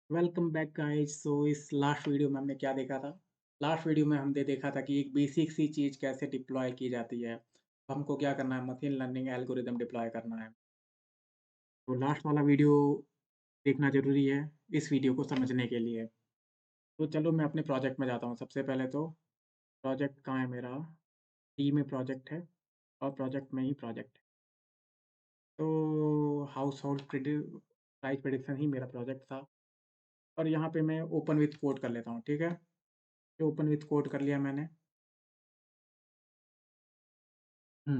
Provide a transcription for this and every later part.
Welcome back guys. इस last video में हमने क्या देखा था। लास्ट वीडियो में हमने देखा था कि एक बेसिक सी चीज़ कैसे डिप्लॉय की जाती है। तो हमको क्या करना है, मशीन लर्निंग एल्गोरिदम डिप्लॉय करना है। तो लास्ट वाला वीडियो देखना ज़रूरी है इस वीडियो को समझने के लिए। तो चलो मैं अपने प्रोजेक्ट में जाता हूँ। सबसे पहले तो प्रोजेक्ट कहाँ है मेरा, टी में प्रोजेक्ट है और प्रोजेक्ट में ही प्रोजेक्ट है। तो हाउस होल्ड प्राइस प्रेडिक्शन ही मेरा प्रोजेक्ट था। और यहाँ पे मैं ओपन विथ कोड कर लेता हूँ, ठीक है। ये ओपन विथ कोड कर लिया मैंने। हुँ।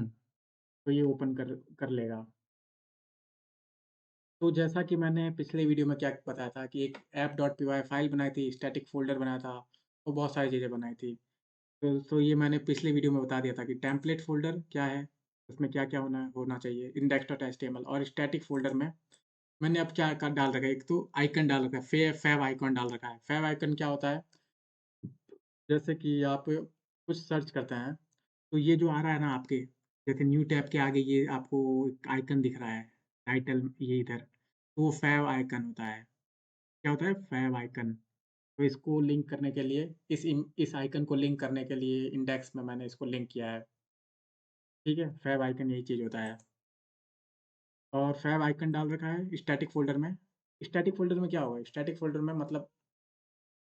तो ये ओपन कर लेगा। तो जैसा कि मैंने पिछले वीडियो में क्या बताया था कि एक app.py फ़ाइल बनाई थी, स्टैटिक फ़ोल्डर बनाया था और बहुत सारी चीज़ें बनाई थी। तो ये मैंने पिछले वीडियो में बता दिया था कि टेम्पलेट फ़ोल्डर क्या है, उसमें क्या-क्या होना होना चाहिए, index.html और स्टैटिक फ़ोल्डर में मैंने अब क्या डाल रखा है, एक तो आइकन डाल रखा है, फैब आइकन डाल रखा है। फैब आइकन क्या होता है, जैसे कि आप कुछ सर्च करते हैं, तो ये जो आ रहा है ना आपके, जैसे न्यू टैब के आगे ये आपको एक आइकन दिख रहा है, टाइटल ये इधर, तो वो फैव आइकन होता है। क्या होता है? Fav icon. तो इसको लिंक करने के लिए इस आइकन को लिंक करने के लिए इंडेक्स में मैंने इसको लिंक किया है, ठीक है? फैव आइकन यही चीज़ होता है और फैव आइकन डाल रखा है स्टैटिक फ़ोल्डर में। स्टैटिक फ़ोल्डर में क्या होगा? स्टैटिक फ़ोल्डर में मतलब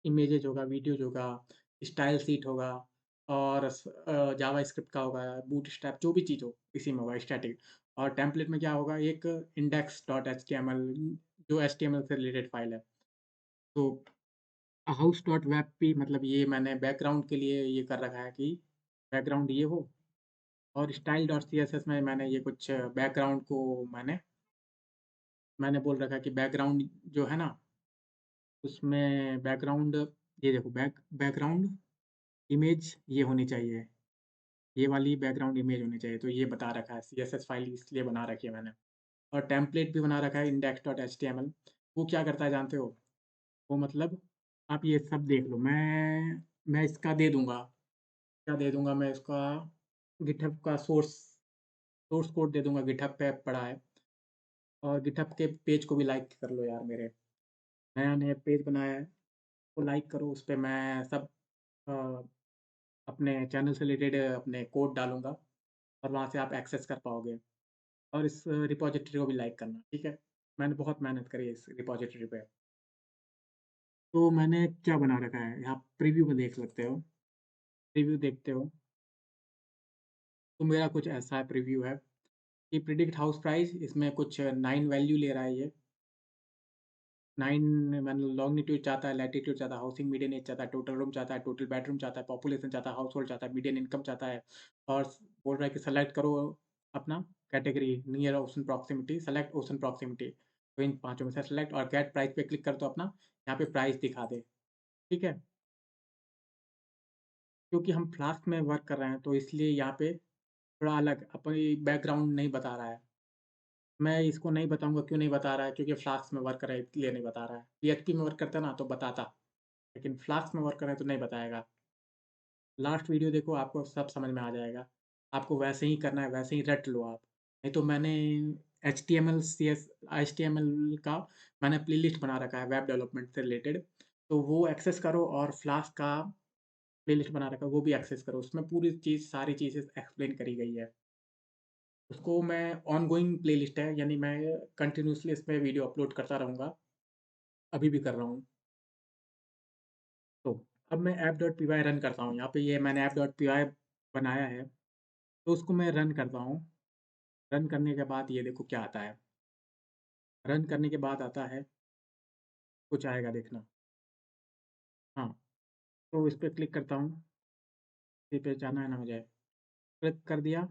इमेजेज़ होगा, वीडियोज़ होगा, स्टाइल शीट होगा और जावास्क्रिप्ट का होगा, बूटस्ट्रैप जो भी चीज़ हो, इसी में होगा स्टैटिक। और टेम्पलेट में क्या होगा, एक index.html जो एचटीएमएल से रिलेटेड फ़ाइल है। तो house.webp मतलब ये मैंने बैकग्राउंड के लिए ये कर रखा है कि बैकग्राउंड ये हो और style.css में मैंने ये कुछ बैकग्राउंड को मैंने बोल रखा है कि बैकग्राउंड जो है ना, उसमें बैकग्राउंड ये देखो बैकग्राउंड इमेज ये होनी चाहिए। ये वाली बैकग्राउंड इमेज होनी चाहिए, तो ये बता रखा है, सीएसएस फाइल इसलिए बना रखी है मैंने। और टेम्पलेट भी बना रखा है index.html। वो क्या करता है जानते हो? वो मतलब आप ये सब देख लो, मैं इसका दे दूँगा, क्या दे दूँगा मैं इसका, गिटहब का सोर्स कोड दे दूँगा, गिटहब पे पड़ा है और गिटहब के पेज को भी लाइक कर लो यार मेरे। नया-नया पेज बनाया है, तो लाइक करो, उसपे मैं सब अ, अपने चैनल से रिलेटेड अपने कोड डालूँगा और वहाँ से आप एक्सेस कर पाओगे। और इस रिपॉज़िटरी को भी लाइक करना, ठीक है? मैंने बहुत मेहनत करी है इस रिपॉज़िटरी पे। तो मैंने क्या बना रखा है, आप प्रीव्यू में देख सकते हो। प्रीव्यू देखते हो, तो मेरा कुछ ऐसा प्रीव्यू है कि प्रिडिक्ट हाउस प्राइस, इसमें कुछ 9 वैल्यू ले रहा है ये। 9 मतलब लॉन्गिट्यूड चाहता है, लैटीट्यूड चाहता है, हाउसिंग मीडियन एज चाहता है, टोटल रूम चाहता है, टोटल बेडरूम चाहता है, पॉपुलेशन चाहता है, हाउस होल्ड चाहता है, मीडियन इनकम चाहता है और बोल रहा है कि सेलेक्ट करो अपना category near ocean proximity, select ocean proximity. तो इन पाँचों में से सेलेक्ट और गेट प्राइस पे क्लिक कर दो अपना, यहाँ पे प्राइस दिखा दे, ठीक है? क्योंकि हम फ्लास्क में वर्क कर रहे हैं, तो इसलिए यहाँ पे थोड़ा अलग अपनी बैकग्राउंड नहीं बता रहा है। मैं इसको नहीं बताऊँगा क्यों नहीं बता रहा है, क्योंकि फ्लास्क में वर्क कर रहा है इसलिए नहीं बता रहा है। पीएचपी में वर्क करता ना तो बताता, लेकिन फ्लास्क में वर्क कर रहे हैं तो नहीं बताएगा। लास्ट वीडियो देखो, आपको सब समझ में आ जाएगा। आपको वैसे ही करना है, वैसे ही रट लो आप। नहीं तो मैंने एचटीएमएल का मैंने प्लेलिस्ट बना रखा है वेब डेवलपमेंट से रिलेटेड, तो वो एक्सेस करो और फ्लास्क का प्लेलिस्ट बना रखा है, वो भी एक्सेस करो। उसमें पूरी चीज़ सारी चीज़ें एक्सप्लेन करी गई है। उसको मैं ऑनगोइंग प्लेलिस्ट है, यानी मैं कंटिन्यूअसली इसमें वीडियो अपलोड करता रहूँगा, अभी भी कर रहा हूँ। तो अब मैं ऐप.py रन करता हूँ। यहाँ पे ये मैंने ऐप.py बनाया है, तो उसको मैं रन करता हूँ। रन करने के बाद ये देखो क्या आता है। रन करने के बाद आता है, कुछ आएगा देखना। हाँ, तो इस पे क्लिक करता हूँ, इसी पे जाना है ना मुझे। क्लिक कर दिया,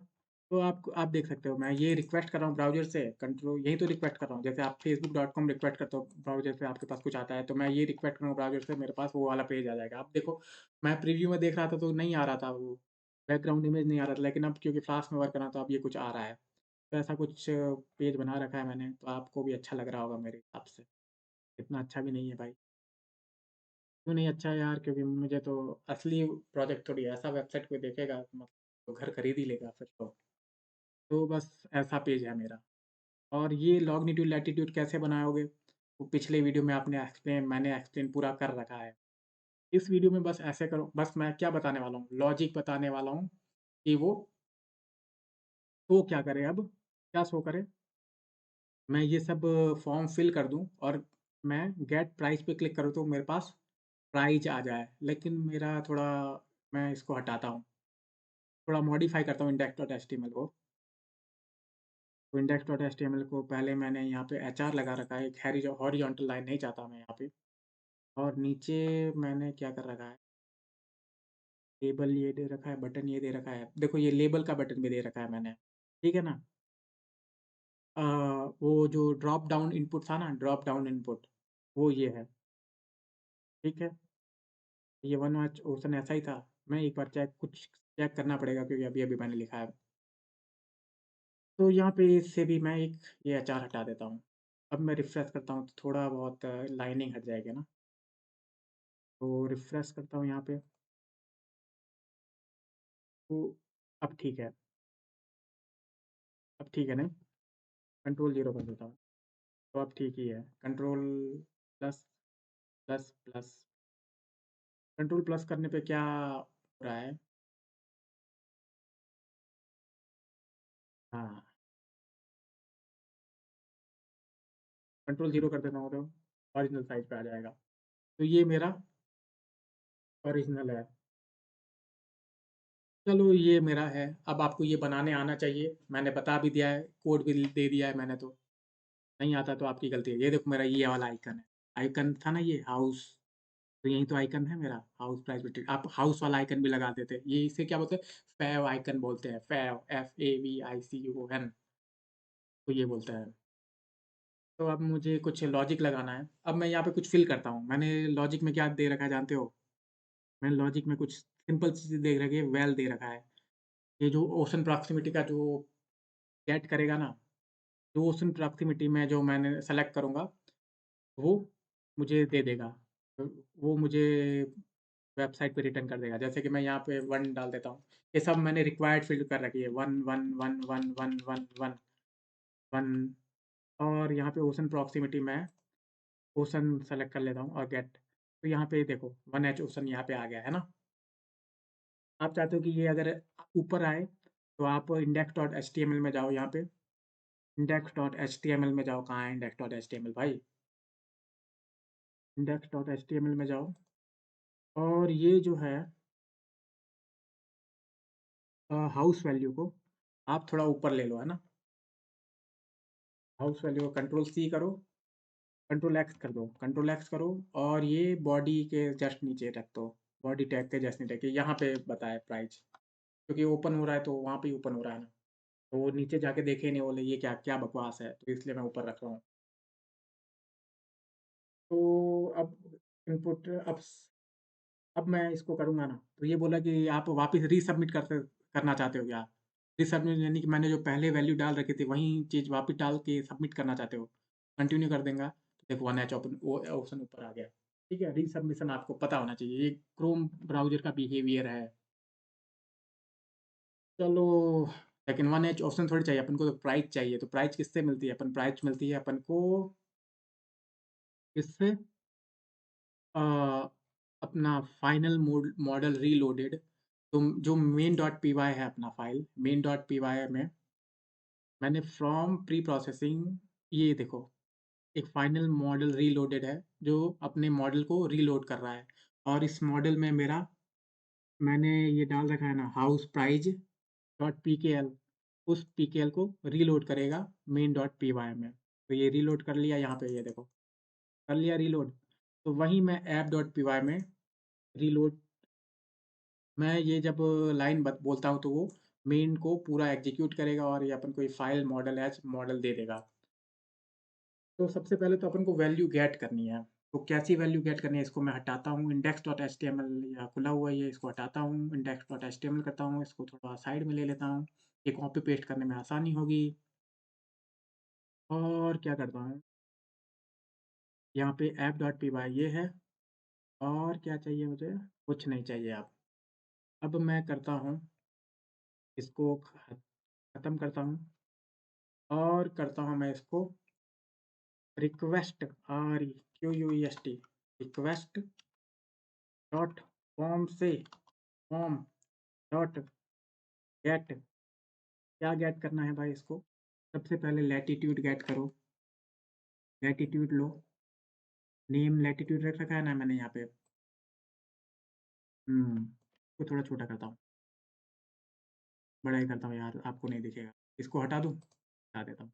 तो आप देख सकते हो मैं ये रिक्वेस्ट कर रहा हूँ ब्राउज़र से, कंट्रोल यही तो रिक्वेस्ट कर रहा हूँ। जैसे आप facebook.com रिक्वेस्ट करते हो ब्राउज़र से, आपके पास कुछ आता है, तो मैं ये रिक्वेस्ट करूँगा ब्राउज़र से, मेरे पास वो वाला पेज आ जाएगा। अब देखो, मैं प्रीव्यू में देख रहा था तो नहीं आ रहा था वो, बैकग्राउंड इमेज नहीं आ रहा था, लेकिन अब क्योंकि फ्लास्क में वर्क कर रहा हूँ तो अब ये कुछ आ रहा है। तो ऐसा कुछ पेज बना रखा है मैंने, तो आपको भी अच्छा लग रहा होगा मेरे हिसाब से। इतना अच्छा भी नहीं है भाई। क्यों नहीं अच्छा है यार? क्योंकि मुझे तो असली प्रोजेक्ट थोड़ी है, ऐसा वेबसाइट कोई देखेगा मतलब तो घर खरीद ही लेगा फिर तो। तो बस ऐसा पेज है मेरा। और ये लॉन्गिट्यूड लैटीट्यूड कैसे बनाओगे? वो पिछले वीडियो में मैंने एक्सप्लेन पूरा कर रखा है। इस वीडियो में बस ऐसे करो, बस मैं क्या बताने वाला हूँ, लॉजिक बताने वाला हूँ कि वो शो क्या करे अब, क्या शो करे? मैं ये सब फॉर्म फिल कर दूँ और मैं गेट प्राइस पे क्लिक करूँ तो मेरे पास प्राइस आ जाए। लेकिन मेरा थोड़ा मैं इसको हटाता हूँ, थोड़ा मॉडिफ़ाई करता हूँ इंडेक्स डॉट एचटीएमएल को। तो इंडेक्स डॉट एचटीएमएल को पहले मैंने यहाँ पे एचआर लगा रखा है, एक हॉरिज़ॉन्टल लाइन नहीं चाहता मैं यहाँ पे। और नीचे मैंने क्या कर रखा है, लेबल ये दे रखा है, बटन ये दे रखा है। देखो ये लेबल का बटन भी दे रखा है मैंने, ठीक है ना? अ, वो जो ड्रॉप डाउन इनपुट था ना, ड्रॉप डाउन इनपुट, वो ये है, ठीक है? ये वन वॉच ऑप्शन ऐसा ही था। मैं एक बार चेक करना पड़ेगा क्योंकि अभी-अभी मैंने लिखा है। तो यहाँ पे इससे भी मैं एक ये एचआर हटा देता हूँ। अब मैं रिफ्रेश करता हूँ तो थोड़ा बहुत लाइनिंग हट जाएगी ना। तो रिफ्रेश करता हूँ यहाँ पे, तो अब ठीक है, अब ठीक है नहीं? कंट्रोल 0 कर देता हूँ, तो अब ठीक ही है। Control plus, plus, plus, control plus करने पे क्या हो रहा है? हाँ, कंट्रोल 0 कर देता हूँ तो ओरिजिनल साइज़ पे आ जाएगा। तो ये मेरा ओरिजिनल है। चलो ये मेरा है, अब आपको ये बनाने आना चाहिए। मैंने बता भी दिया है, कोड भी दे दिया है मैंने तो। नहीं आता तो आपकी गलती है। ये देखो मेरा ये वाला आइकन है। आइकन था ना ये हाउस, तो यही तो आइकन है मेरा, हाउस प्राइस बिल्डिंग। आप हाउस वाला आइकन भी लगा देते। ये इसे क्या बोलते हैं? फैव आइकन बोलते हैं। फैव, FAVICUN, तो ये बोलते हैं। तो अब मुझे कुछ लॉजिक लगाना है। अब मैं यहाँ पे कुछ फ़िल करता हूँ। मैंने लॉजिक में क्या दे रखा है जानते हो? मैंने लॉजिक में कुछ सिंपल चीज़ें दे रखी है, वेल दे रखा है। ये जो ओशन प्रॉक्सिमिटी का जो गेट करेगा ना, जो ओशन प्रॉक्सिमिटी में जो मैंने सेलेक्ट करूँगा, वो मुझे दे देगा। तो वो मुझे वेबसाइट पे रिटर्न कर देगा। जैसे कि मैं यहाँ पे 1 डाल देता हूँ। ये सब मैंने रिक्वायर्ड फ़ील्ड कर रखी है। 1 1 1 1 1 1 1 1 और यहाँ पे ओशन प्रॉक्सिमिटी में ओशन सेलेक्ट कर लेता हूँ और गेट। तो यहाँ पे देखो 1H ओशन यहाँ पे आ गया है ना? आप चाहते हो कि ये अगर ऊपर आए, तो आप index.html में जाओ यहाँ पे, index.html में जाओ, कहाँ है index.html भाई? index.html में जाओ और ये जो है हाउस वैल्यू को आप थोड़ा ऊपर ले लो, है ना? हाउस वैल्यू को कंट्रोल C करो, कंट्रोल X कर दो, कंट्रोल X करो और ये बॉडी के जस्ट नीचे रख दो, बॉडी टैग के जस्ट नीचे, कि यहाँ पे बताए प्राइस, क्योंकि ओपन हो रहा है तो वहाँ पे ही ओपन हो रहा है ना। तो वो नीचे जाके देखे नहीं, बोले ये क्या क्या बकवास है, तो इसलिए मैं ऊपर रख रहा हूँ। तो अब इनपुट अब मैं इसको करूँगा ना, तो ये बोला कि आप वापस रीसबमिट करना चाहते हो क्या? रीसबमिट यानी कि मैंने जो पहले वैल्यू डाल रखी थी वही चीज़ वापस डाल के सबमिट करना चाहते हो? कंटिन्यू कर देंगे तो देखो 1H ओपन वो ऑप्शन ऊपर आ गया। ठीक है, रीसबमिशन आपको पता होना चाहिए, ये क्रोम ब्राउज़र का बिहेवियर है। चलो, लेकिन 1H ऑप्शन थोड़ी चाहिए, अपन को तो प्राइस चाहिए, तो प्राइस किससे मिलती है? प्राइस मिलती है अपन को किससे? अ, अपना फाइनल मॉडल रीलोडेड, तो जो मेन डॉट पी वाई है अपना file, main dot P Y में मैंने फ्रॉम प्री प्रोसेसिंग, ये देखो एक फाइनल मॉडल रीलोडेड है जो अपने मॉडल को रीलोड कर रहा है। और इस मॉडल में मेरा मैंने ये डाल रखा है ना, हाउस प्राइज डॉट पी के एल, उस पी के एल को रीलोड करेगा मेन डॉट पी वाई में। तो ये रीलोड कर लिया, यहाँ पे ये देखो कर लिया रीलोड। तो वहीं मैं ऐप डॉट पी वाई में रीलोड, मैं ये जब लाइन बोलता हूँ तो वो मेन को पूरा एग्जीक्यूट करेगा और ये अपन को ये फाइल मॉडल एज मॉडल दे देगा। तो सबसे पहले तो अपन को वैल्यू गेट करनी है। तो कैसी वैल्यू गेट करनी है, इसको मैं हटाता हूँ, index dot H T M L या खुला हुआ है ये, इसको हटाता हूँ, index dot H T M L करता हूँ, इसको थोड़ा साइड में ले लेता हूँ, ये कॉपी पेस्ट करने में आसानी होगी। और क्या करता हूँ, यहाँ पे ऐप डॉट पी वाई ये है, और क्या चाहिए मुझे? कुछ नहीं चाहिए अब मैं करता हूँ, इसको ख़त्म करता हूँ और करता हूँ मैं इसको request REQUEST request dot form dot gate. क्या गेट करना है भाई इसको? सबसे पहले लैटिट्यूड गेट करो। लैटिट्यूड लो, नेम लैटिट्यूड रख रखा है ना मैंने यहाँ पे। इसको थोड़ा छोटा करता हूँ, बड़ा ही करता हूँ यार, आपको नहीं दिखेगा। इसको हटा दूँ? हटा देता हूँ।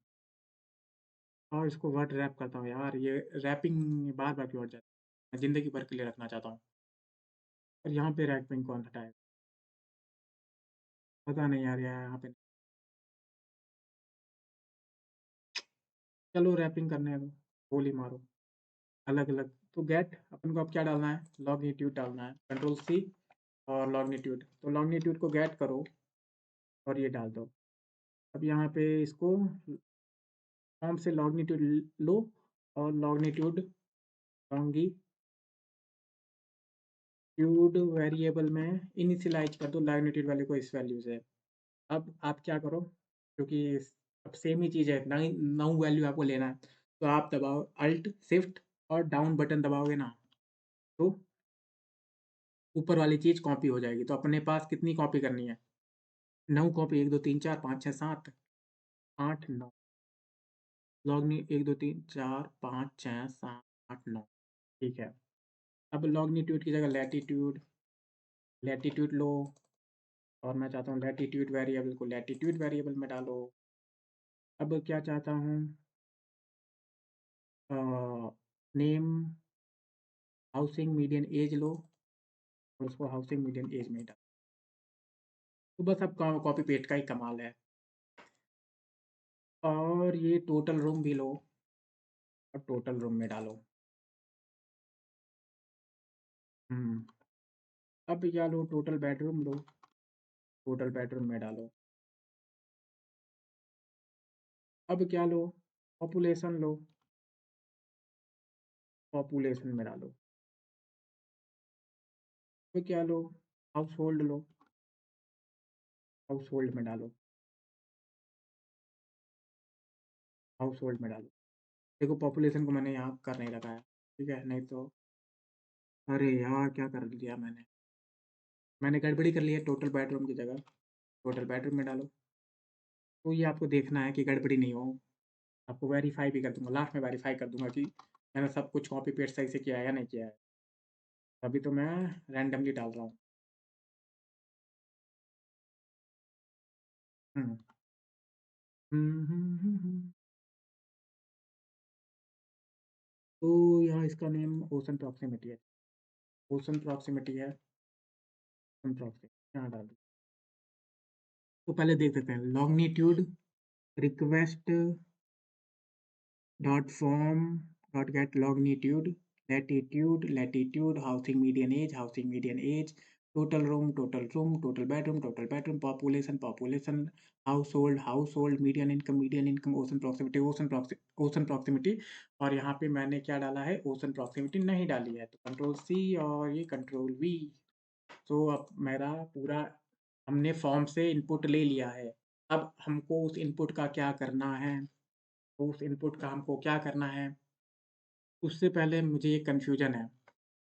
और इसको वर्ड रैप करता हूँ यार, ये रैपिंग बार बार क्यों हट जाती है? मैं ज़िंदगी भर के लिए रखना चाहता हूँ। और यहाँ पे रैपिंग कौन हटाएगा? पता नहीं यार, यहाँ पे चलो रैपिंग करने दो, गोली मारो अलग अलग। तो गेट अपन को अब क्या डालना है? लॉगिट्यूड डालना है, कंट्रोल C और लॉगिट्यूड। तो लॉगिट्यूड को गेट करो और ये डाल दो। अब यहाँ पे इसको फॉर्म से लॉगिट्यूड लो और लॉगिट्यूड लॉन्गिट्यूड वेरिएबल में इनिशियलाइज कर दो लॉगिट्यूड वाले को इस वैल्यू से। अब आप क्या करो, क्योंकि अब सेम ही चीज़ है, नई नौ वैल्यू आपको लेना है, तो आप दबाओ अल्ट शिफ्ट और डाउन बटन दबाओगे ना, तो ऊपर वाली चीज़ कॉपी हो जाएगी। तो अपने पास कितनी कॉपी करनी है? 9 कॉपी, 1 2 3 4 5 6 7 8 9। लॉग 1 2 3 4 5 6 7 8 9। ठीक है। अब लॉगिट्यूड की जगह लैटिट्यूड लैटिट्यूड लो, और मैं चाहता हूँ लैटिट्यूड वेरिएबल को लैटिट्यूड वेरिएबल में डालो। अब क्या चाहता हूँ, नेम हाउसिंग मीडियन एज लो और उसको हाउसिंग मीडियन एज में डालो। तो बस अब कॉपी पेस्ट का ही कमाल है। और ये टोटल रूम भी लो और टोटल रूम में डालो। हम्म अब क्या लो, टोटल बेडरूम लो, टोटल बेडरूम में डालो। अब क्या लो, पॉपुलेशन लो, पॉपुलेशन में डालो। अब क्या लो, हाउस होल्ड लो, हाउस होल्ड में डालो, हाउस होल्ड में डालो। देखो पॉपुलेशन को मैंने यहाँ कर नहीं रखा है, ठीक है, नहीं तो अरे यार क्या कर दिया मैंने गड़बड़ी कर ली है। टोटल बेडरूम की जगह टोटल बेडरूम में डालो। तो ये आपको देखना है कि गड़बड़ी नहीं हो। आपको वेरीफाई भी कर दूंगा, लास्ट में वेरीफाई कर दूंगा कि मैंने सब कुछ कॉपी पेस्ट सही से किया है या नहीं किया है। अभी तो मैं रैंडमली डाल रहा हूँ। हम्म तो यहाँ इसका नेम ओशन प्रॉक्सिमिटी है, ओशन प्रॉक्सिमिटी है, ओशन प्रॉक्सिमिटी यहाँ डाल दूँ। तो पहले देख सकते हैं longitude request dot form dot get longitude latitude housing median age total room total bedroom population household median income ocean proximity. और यहाँ पे मैंने क्या डाला है, ओशन प्रॉक्सिमिटी नहीं डाली है, तो कंट्रोल C और ये कंट्रोल V। तो अब मेरा पूरा हमने फॉर्म से इनपुट ले लिया है। अब हमको उस इनपुट का क्या करना है, तो उस इनपुट का हमको क्या करना है, उससे पहले मुझे ये कन्फ्यूज़न है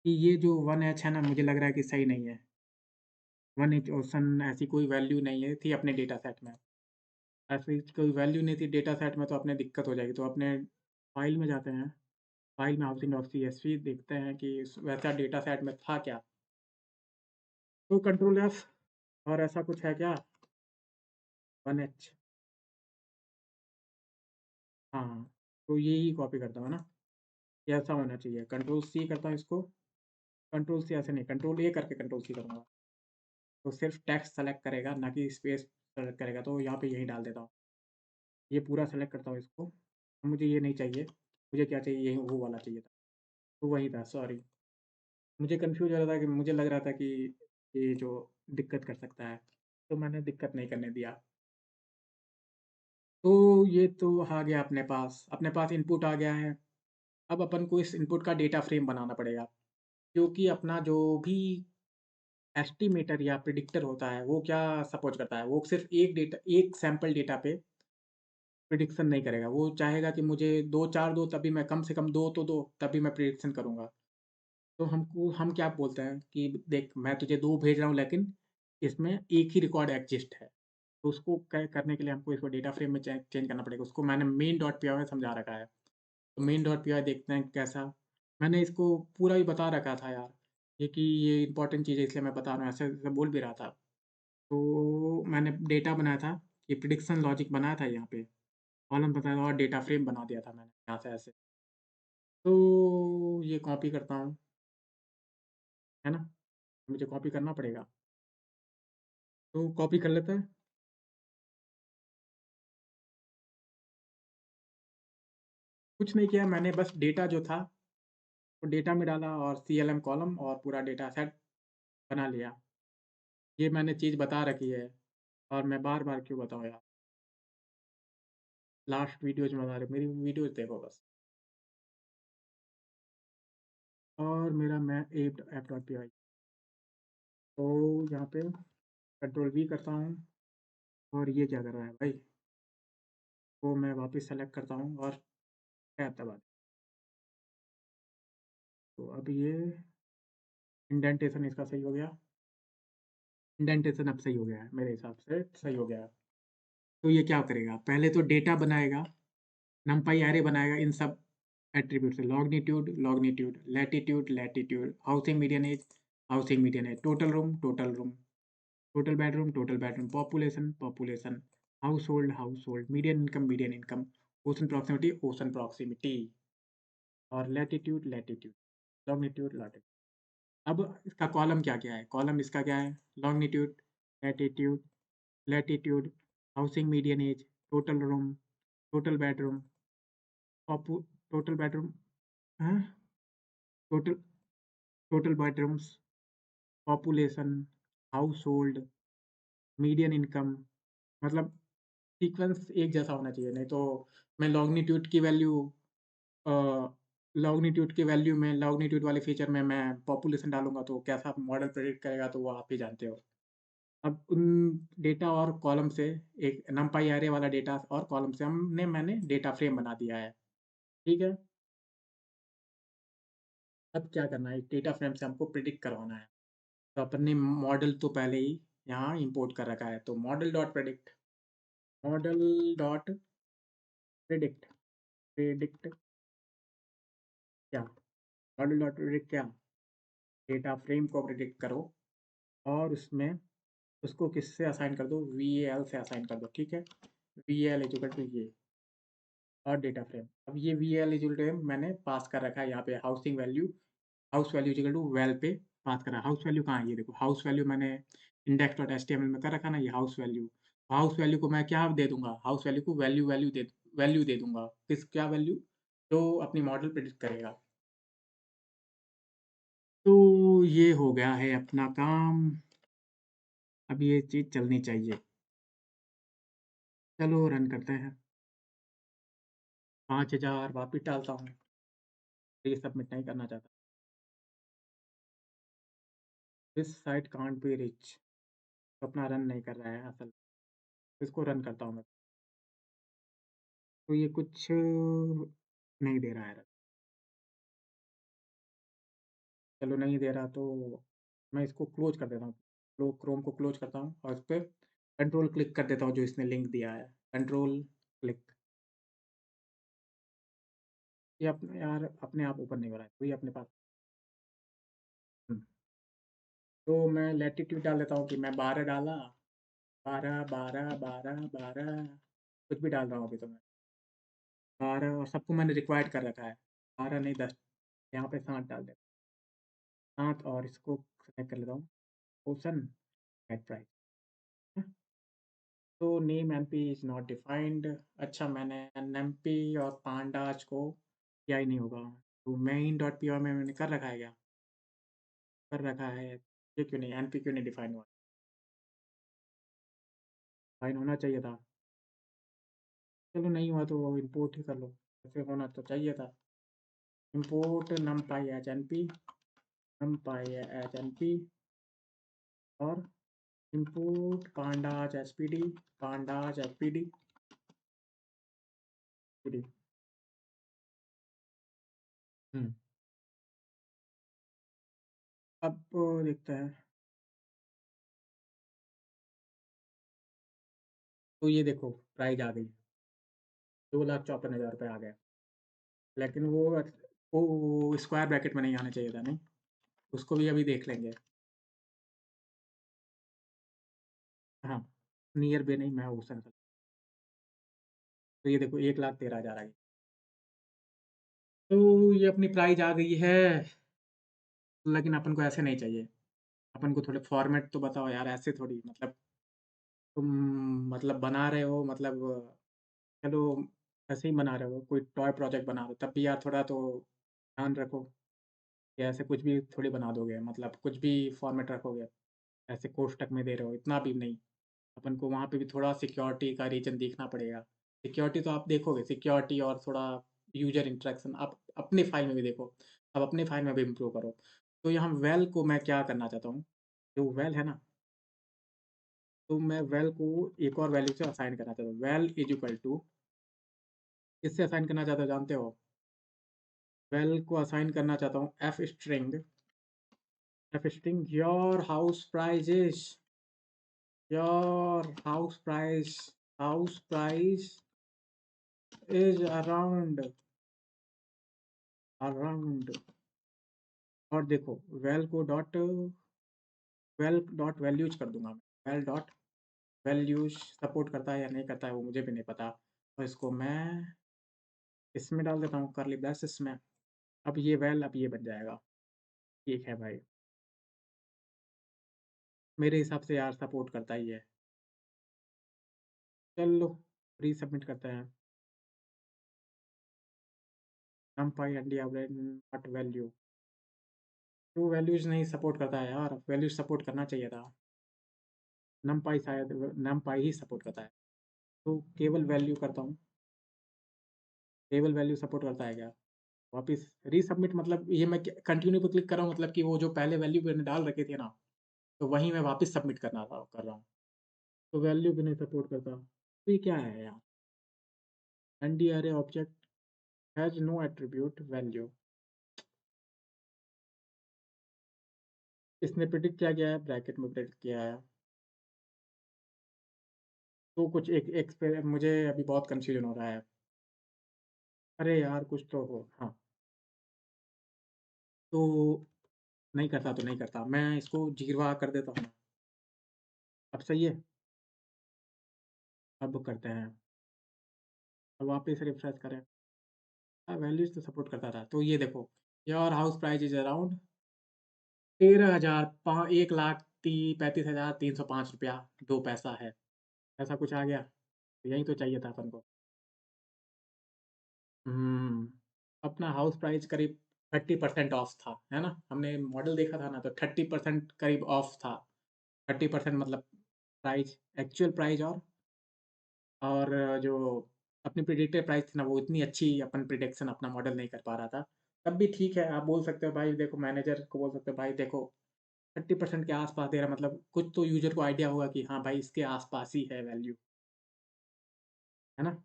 कि ये जो 1H है ना, मुझे लग रहा है कि सही नहीं है। 1H ओशन ऐसी कोई वैल्यू नहीं है थी अपने डेटा सेट में। ऐसी कोई वैल्यू नहीं थी डेटा सेट में, तो अपने दिक्कत हो जाएगी। तो अपने फाइल में जाते हैं, फाइल में हाउसिंग डॉट CSV देखते हैं कि वैसा डेटा सेट में था क्या। तो कंट्रोल F, और ऐसा कुछ है क्या? 1H, हाँ, तो यही कॉपी करता हूँ ना, ये ऐसा होना चाहिए। कंट्रोल C करता हूँ इसको, कंट्रोल C ऐसे नहीं, कंट्रोल A करके कंट्रोल C करूँगा। तो सिर्फ टेक्स्ट सेलेक्ट करेगा, ना कि स्पेस सेलेक्ट करेगा। तो यहाँ पे यही डाल देता हूँ, ये पूरा सेलेक्ट करता हूँ इसको। मुझे ये नहीं चाहिए, मुझे क्या चाहिए, यही वो वाला चाहिए था, तो वही था। सॉरी, मुझे कंफ्यूज हो रहा था कि मुझे लग रहा था कि ये जो दिक्कत कर सकता है, तो मैंने दिक्कत नहीं करने दिया। तो ये तो आ गया अपने पास इनपुट आ गया है। अब अपन को इस इनपुट का डेटा फ्रेम बनाना पड़ेगा, क्योंकि अपना जो भी एस्टिमेटर या प्रिडिक्टर होता है वो क्या सपोर्ट करता है, वो सिर्फ एक सैंपल डेटा पे प्रिडिक्शन नहीं करेगा। वो चाहेगा कि मुझे 2-4 दो तभी मैं कम से कम 2 तो दो, तभी मैं प्रिडिक्शन करूँगा। तो हम क्या बोलते हैं कि देख मैं तुझे 2 भेज रहा हूँ लेकिन इसमें एक ही रिकॉर्ड एक्जिस्ट है। तो उसको कै करने के लिए हमको इसको डेटा फ्रेम में चेंज करना पड़ेगा। उसको मैंने मेन डॉट पी वाई में समझा रखा है। तो मेन डॉट पी वाई देखते हैं कैसा। मैंने इसको पूरा ही बता रखा था यार। ये इम्पोर्टेंट चीज़ है इसलिए मैं बता रहा हूँ, ऐसे-ऐसे बोल भी रहा था। तो मैंने डेटा बनाया था, ये प्रिडिक्शन लॉजिक बनाया था यहाँ पे। कॉलम बताया था और डेटा फ्रेम बना दिया था मैंने यहाँ से ऐसे। तो ये कॉपी करता हूँ, है ना? मुझे कॉपी करना पड़ेगा। तो कॉपी कर लेते हैं। कुछ नहीं किया मैंने, बस डेटा जो था वो डेटा में डाला और सीएलएम कॉलम और पूरा डेटा सेट बना लिया। ये मैंने चीज़ बता रखी है और मैं बार-बार क्यों बताऊँ यार। लास्ट वीडियोज़ में बता रहे मेरी वीडियोज़ देखो बस। और मेरा मैं ऐप डॉट पी वाई, तो यहाँ पे कंट्रोल वी करता हूँ और ये क्या कर रहा है भाई? वो मैं वापस सेलेक्ट करता हूँ और टैब दबा तो अब ये इंडेंटेशन इसका सही हो गया। इंडेंटेशन अब सही हो गया है, मेरे हिसाब से सही हो गया है। तो ये क्या करेगा, पहले तो डेटा बनाएगा, नमपाई एरे बनाएगा इन सब एट्रीब्यूट से, longitude longitude, latitude latitude, housing median age, total room, total bedroom, population population, median income, ocean proximity और लैटिट्यूड लैटिट्यूड, लॉन्गिट्यूड लॉन्गिट्यूड। अब इसका कॉलम क्या-क्या है? कॉलम इसका क्या है? Longitude, latitude, latitude, housing median age, total room, total bedroom, पॉपु total bedroom, हैं? Total total bedrooms, population, household, median income, मतलब सीक्वेंस एक जैसा होना चाहिए, नहीं तो मैं लॉन्गिट्यूड की वैल्यू अ, लॉन्गिट्यूड वाले फीचर में मैं पॉपुलेशन डालूँगा तो कैसा मॉडल प्रेडिक्ट करेगा तो वो आप ही जानते हो। अब उन डेटा और कॉलम से एक नमपाई एरे वाला डेटा और कॉलम से मैंने डेटा फ्रेम बना दिया है, ठीक है? अब क्या करना है, डेटा फ्रेम से हमको प्रिडिक्ट करवाना है। तो अपन ने मॉडल तो पहले ही यहाँ इंपोर्ट कर रखा है, तो मॉडल डॉट प्रिडिक्ट प्रिडिक्ट क्या? मॉडल डॉट प्रिडिक्ट क्या? डेटा फ्रेम को प्रिडिक्ट करो और उसमें उसको किससे असाइन कर दो? वीएल से असाइन कर दो, ठीक है? वीएल इक्वल टू ये और डेटा फ्रेम। अब ये वीएल इक्वल टू मैंने पास कर रखा है यहाँ पे house value equal to well पे पास करा। हाउस वैल्यू कहाँ है? ये देखो हाउस वैल्यू मैंने इंडेक्स डॉट एचटीएमएल में कर रखा ना, ये हाउस वैल्यू को मैं क्या दे दूंगा? हाउस वैल्यू को वैल्यू दे दूंगा। किस क्या वैल्यू? जो अपनी मॉडल प्रेडिक्ट करेगा। तो ये हो गया है अपना काम। अब ये चीज़ चलनी चाहिए। चलो रन करते हैं। 5000 वापिस डालता हूँ। ये सबमिट नहीं करना चाहता। This site can't be reach. अपना रन नहीं कर रहा है असल। इसको रन करता हूँ मैं। तो ये कुछ नहीं दे रहा है। चलो नहीं दे रहा तो मैं इसको क्लोज कर देता हूँ। क्रोम को क्लोज करता हूँ और इस पर कंट्रोल क्लिक कर देता हूँ जो इसने लिंक दिया है। Control click. ये अपने यार अपने आप ओपन नहीं हो रहा है, तो ये अपने पास। हम्म, तो मैं लैटिट्यूड डाल देता हूँ कि मैं 12 डाला। 12 कुछ भी डाल रहा हूँ अभी तो मैं। 12 और सबको मैंने रिक्वायर्ड कर रखा है। 12 नहीं 10। यहाँ पे 7 डाल देता हूँ, 7 और इसको सेलेक्ट कर लेता हूँ। Ocean get price. तो name MP is not defined. अच्छा मैंने एनएमपी और पांडाज को किया ही नहीं होगा। तो मेन डॉट पी में मैंने कर रखा है क्या? कर रखा है। ये क्यों नहीं एनपी क्यों नहीं डिफाइन हुआ? डिफाइन होना चाहिए था। चलो नहीं हुआ तो इंपोर्ट ही कर लो। ऐसे होना तो चाहिए था। Import numpy H N P, numpy H N P और import pandas SPD, pandas SPD जी। हुँ। अब देखते हैं। तो ये देखो प्राइस आ गई, 2,54,000 रुपए आ गया। लेकिन वो स्क्वायर ब्रैकेट में नहीं आना चाहिए था, नहीं? उसको भी अभी देख लेंगे। हाँ, नियर बाय नहीं, मैं वो सेंस। तो ये देखो 1,13,000 आई। तो ये अपनी प्राइस आ गई है, लेकिन अपन को ऐसे नहीं चाहिए। अपन को थोड़े फॉर्मेट तो बताओ यार, ऐसे थोड़ी मतलब तुम मतलब बना रहे हो मतलब चलो ऐसे ही बना रहे हो, कोई टॉय प्रोजेक्ट बना रहे हो, तब भी यार थोड़ा तो ध्यान रखो कि ऐसे कुछ भी थोड़ी बना दोगे, मतलब कुछ भी फॉर्मेट रखोगे, ऐसे कोष्ठक में दे रहे हो, इतना भी नहीं। अपन को वहाँ पे भी थोड़ा सिक्योरिटी का रीजन देखना पड़ेगा। सिक्योरिटी तो आप देखोगे, सिक्योरिटी और थोड़ा यूज़र इंटरेक्शन आप अपनी फ़ाइल में भी देखो, आप अपनी फ़ाइल में भी इम्प्रूव करो। तो यहाँ वेल को मैं क्या करना चाहता हूँ, जो वेल है ना, तो मैं वेल को एक और वैल्यू से असाइन करना चाहता हूँ। वेल इज़ इक्वल टू किससे असाइन करना चाहता हूँ जानते हो? वेल को असाइन करना चाहता हूँ F string your house price is around और देखो वेल डॉट वैल्यूज़ कर दूँगा मैं। वेल डॉट वैल्यूज़ सपोर्ट करता है या नहीं करता है वो मुझे भी नहीं पता। और इसको मैं इसमें डाल देता हूँ कर्ली ब्रेसेस में। अब ये वेल अब ये बन जाएगा। ठीक है भाई। मेरे हिसाब से यार सपोर्ट करता ही है। चलो रीसबमिट करते हैं। numpy not value. तो वैल्यूज़ नहीं सपोर्ट करता है यार, वैल्यूज़ सपोर्ट करना चाहिए था। numpy शायद numpy ही सपोर्ट करता है। तो केवल वैल्यू करता हूँ। केवल वैल्यू सपोर्ट करता है क्या? वापिस रीसबमिट मतलब ये मैं कंटिन्यू पे क्लिक कर रहा हूँ मतलब कि वो जो पहले वैल्यू मैंने डाल रखी थी ना, तो वही मैं वापस सबमिट कर रहा हूँ। तो वैल्यू भी नहीं सपोर्ट करता। तो ये क्या है यार? ND array object has no attribute value. इसने प्रिडिक्ट क्या किया है? ब्रैकेट में प्रिडिक्ट किया है। तो कुछ एक पे मुझे अभी बहुत कन्फ्यूजन हो रहा है। अरे यार कुछ तो हो हाँ, तो नहीं करता तो नहीं करता। मैं इसको जिगरवा कर देता हूँ। अब सही है? अब करते हैं। अब वापस रिफ्रेश करें। हाँ, वैल्यूज़ तो सपोर्ट करता था। तो ये देखो, your house price is around 13,000 पा 1,35,305 रुपया 2 पैसा है। ऐसा कुछ आ गया? यही तो चाहिए था अपन को। हुँ, अपना हाउस प्राइस करीब 30% ऑफ था, है ना? हमने मॉडल देखा था ना तो 30% करीब ऑफ था। 30% मतलब प्राइस एक्चुअल प्राइस और जो अपनी प्रिडिक्टेड प्राइस थी ना वो इतनी अच्छी अपन प्रिडिक्शन अपना मॉडल नहीं कर पा रहा था। तब भी ठीक है, आप बोल सकते हो भाई देखो मैनेजर को बोल सकते हो भाई देखो 30% के आस-पास दे रहा है मतलब कुछ तो यूज़र को आइडिया होगा कि हाँ भाई इसके आस-पास ही है वैल्यू, है ना?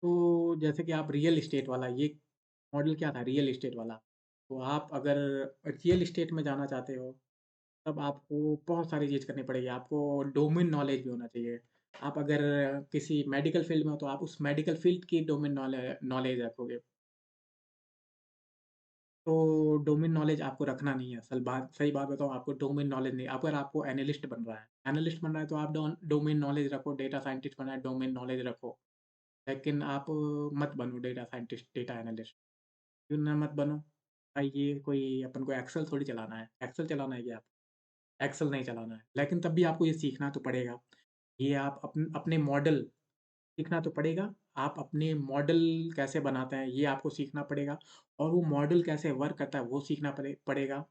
तो जैसे कि आप रियल एस्टेट वाला ये मॉडल क्या था रियल एस्टेट वाला। तो आप अगर रियल एस्टेट में जाना चाहते हो, तब आपको बहुत सारी चीज़ करनी पड़ेगी। आपको डोमेन नॉलेज भी होना चाहिए। आप अगर किसी मेडिकल फ़ील्ड में हो, तो आप उस मेडिकल फ़ील्ड की डोमेन नॉलेज रखोगे। तो डोमेन नॉलेज आपको रखना नहीं है। सही बात बताऊँ आपको डोमेन नॉलेज नहीं अगर आपको एनालिस्ट बन रहा है तो आप डोमेन नॉलेज रखो, डेटा साइंटिस्ट बनना है डोमेन नॉलेज रखो। लेकिन आप मत बनो डेटा साइंटिस्ट, डेटा एनालिस्ट। क्यों ना मत बनो? भाई ये कोई अपन को एक्सेल थोड़ी चलाना है। एक्सेल चलाना है क्या? एक्सेल नहीं चलाना है। लेकिन तब भी आपको ये सीखना तो पड़ेगा। ये आप अपने मॉडल सीखना तो पड़ेगा। आप अपने मॉडल कैसे बनाते हैं, ये आपको सीखना पड़ेगा और वो मॉडल कैसे वर्क करता है, वो सीखना पड़ेगा।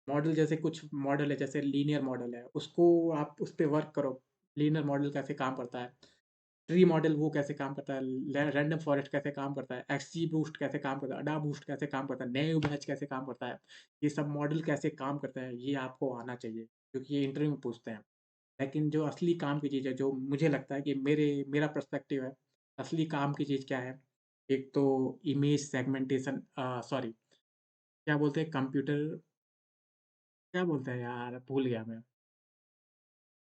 मॉडल जैसे कुछ मॉडल है, जैसे लीनियर मॉडल है, उसको आप उस पे वर्क करो। लीनियर मॉडल कैसे काम करता है, ट्री मॉडल वो कैसे काम करता है, रैंडम फॉरेस्ट कैसे काम करता है, एक्सजी बूस्ट कैसे काम करता है, अडा बूस्ट कैसे काम करता है, नैव बैच कैसे काम करता है, ये सब मॉडल कैसे काम करता है, ये आपको आना चाहिए क्योंकि ये इंटरव्यू में पूछते हैं। लेकिन जो असली काम की चीज़ है, जो मुझे लगता है कि मेरा पर्सपेक्टिव है असली काम की चीज़ क्या है? एक तो इमेज सेगमेंटेशन सॉरी क्या बोलते हैं कंप्यूटर क्या बोलते हैं यार? भूल गया मैं।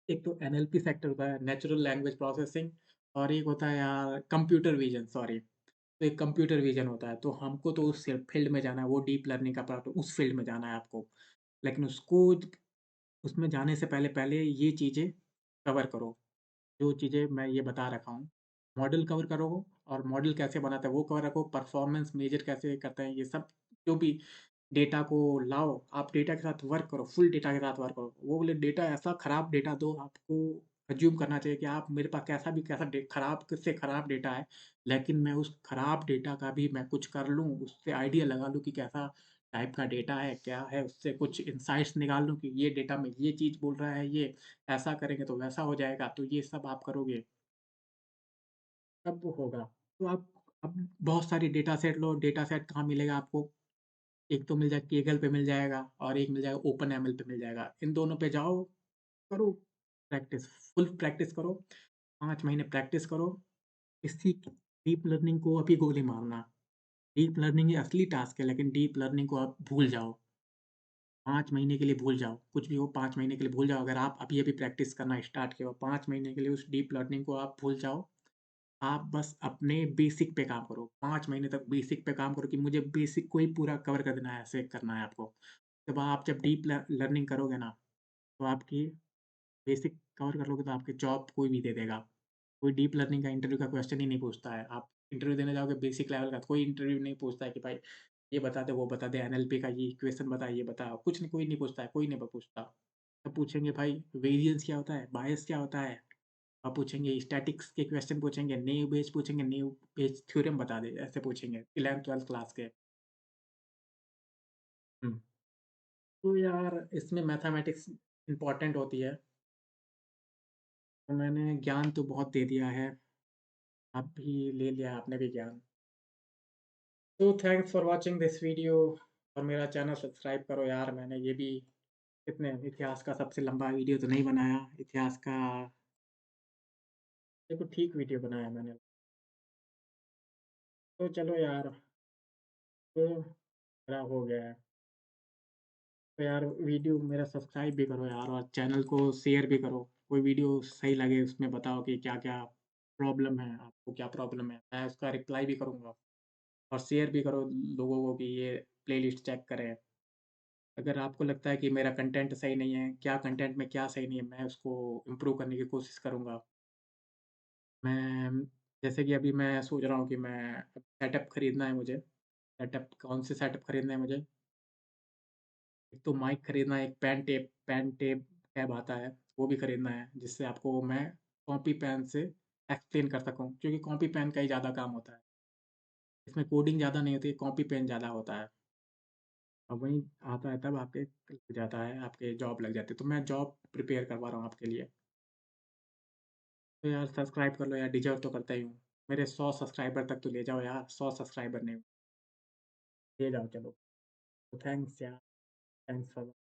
एक तो एनएलपी सेक्टर होता है, नेचुरल लैंग्वेज प्रोसेसिंग और एक होता है यार कंप्यूटर विज़न सॉरी। तो एक कंप्यूटर विज़न होता है, तो हमको तो उस फ़ील्ड में जाना है, वो डीप लर्निंग का पार्ट उस फ़ील्ड में जाना है आपको। लेकिन उसको उसमें जाने से पहले पहले ये चीज़ें कवर करो। जो चीज़ें मैं ये बता रखा हूँ, मॉडल कवर करो और मॉडल कैसे बनाता है वो कवर रखो, परफ़ॉर्मेंस मेज़र कैसे करते हैं ये सब जो भी डेटा को लाओ, आप डेटा के साथ वर्क करो, फुल डेटा के साथ वर्क करो। वो बोले डेटा ऐसा खराब डेटा दो आपको अज़्यूम करना चाहिए कि आप मेरे पास कैसा भी कैसा खराब से खराब डेटा है, लेकिन मैं उस खराब डेटा का भी मैं कुछ कर लूँ, उससे आइडिया लगा लूँ कि कैसा टाइप का डेटा है, क्या है, उससे कुछ इनसाइट्स निकाल लूँ कि ये डेटा में ये चीज़ बोल रहा है, ये ऐसा करेंगे तो वैसा हो जाएगा। तो ये सब आप करोगे, तब वो होगा। तो आप अब बहुत सारी डेटा सेट लो, डेटा सेट कहाँ मिलेगा आपको? एक तो मिल जाए केगल पे मिल जाएगा और एक मिल जाएगा ओपनएमएल पे मिल जाएगा। इन दोनों पे जाओ, करो प्रैक्टिस, फुल प्रैक्टिस करो, 5 महीने प्रैक्टिस करो। इसी डीप लर्निंग को अभी गोली मारना। डीप लर्निंग ही असली टास्क है, लेकिन डीप लर्निंग को आप भूल जाओ। 5 महीने के लिए भूल जाओ, कुछ भी हो 5 महीने के लिए भूल जाओ। अगर आप अभी-अभी प्रैक्टिस करना स्टार्ट किए हो, 5 महीने के लिए उस डीप लर्निंग को आप भूल जाओ। आप बस अपने बेसिक पे काम करो। 5 महीने तक बेसिक पे काम करो कि मुझे बेसिक को ही पूरा कवर कर देना है, ऐसे करना है आपको। जब डीप लर्निंग करोगे ना, तो आपकी बेसिक कवर कर लोगे तो आपकी जॉब कोई भी दे देगा। कोई डीप लर्निंग का इंटरव्यू का क्वेश्चन ही नहीं पूछता है। आप इंटरव्यू देने जाओगे बेसिक लेवल का, कोई इंटरव्यू नहीं पूछता है कि भाई ये बता दे, वो बता दे, एनएलपी का ये इक्वेशन बता, ये बता। कुछ नहीं, कोई नहीं पूछता है, कोई नहीं पूछता। अब पूछेंगे भाई वेरिएंस क्या होता है, बायस क्या होता है? अब पूछेंगे स्टैटिक्स के क्वेश्चन पूछेंगे, नेव बेस पूछेंगे, नेव बेस थ्योरम बता दे, ऐसे पूछेंगे 11th-12th क्लास के। हुँ। तो यार इसमें मैथमेटिक्स इम्पोर्टेंट होती है। तो मैंने ज्ञान तो बहुत दे दिया है, आप भी ले लिया आपने भी ज्ञान। तो thanks for watching this video और मेरा चैनल सब्सक्राइब करो यार। मैंने ये भी कितने इतिहास का सबसे लंबा वीडियो तो नहीं बनाया, इतिहास का देखो ठीक वीडियो बनाया मैंने। तो चलो यार, तो मेरा हो गया है। तो यार वीडियो मेरा सब्सक्राइब भी करो यार और चैनल को शेयर भी करो। कोई वीडियो सही लगे उसमें बताओ कि क्या-क्या प्रॉब्लम है, आपको क्या प्रॉब्लम है, मैं उसका रिप्लाई भी करूँगा। और शेयर भी करो लोगों को कि ये प्लेलिस्ट चेक करें। अगर आपको लगता है कि मेरा कंटेंट सही नहीं है, क्या कंटेंट में क्या सही नहीं है, मैं उसको इम्प्रूव करने की कोशिश करूँगा। मैं जैसे कि अभी मैं सोच रहा हूँ कि मैं सेटअप खरीदना है मुझे। सेटअप कौन से सेटअप खरीदने हैं मुझे? एक तो माइक खरीदना है, एक पेन टेप टैब आता है, वो भी खरीदना है, जिससे आपको मैं कॉपी पेन से एक्सप्लेन कर सकूँ, क्योंकि कॉपी पेन का ही ज़्यादा काम होता है। इसमें कोडिंग ज़्यादा नहीं होती है, कॉपी पेन ज़्यादा होता है। और वहीं आता है तब आपके लग जाता है, आपके जॉब लग जाती है। तो मैं जॉब प्रिपेयर करवा रहा हूँ आपके लिए। तो यार सब्सक्राइब कर लो यार, डिज़र्व तो करता ही हूँ। मेरे 100 सब्सक्राइबर तक तो ले जाओ यार, 100 सब्सक्राइबर नहीं, ले जाओ चलो। तो थैंक्स यार, थैंक्स फॉर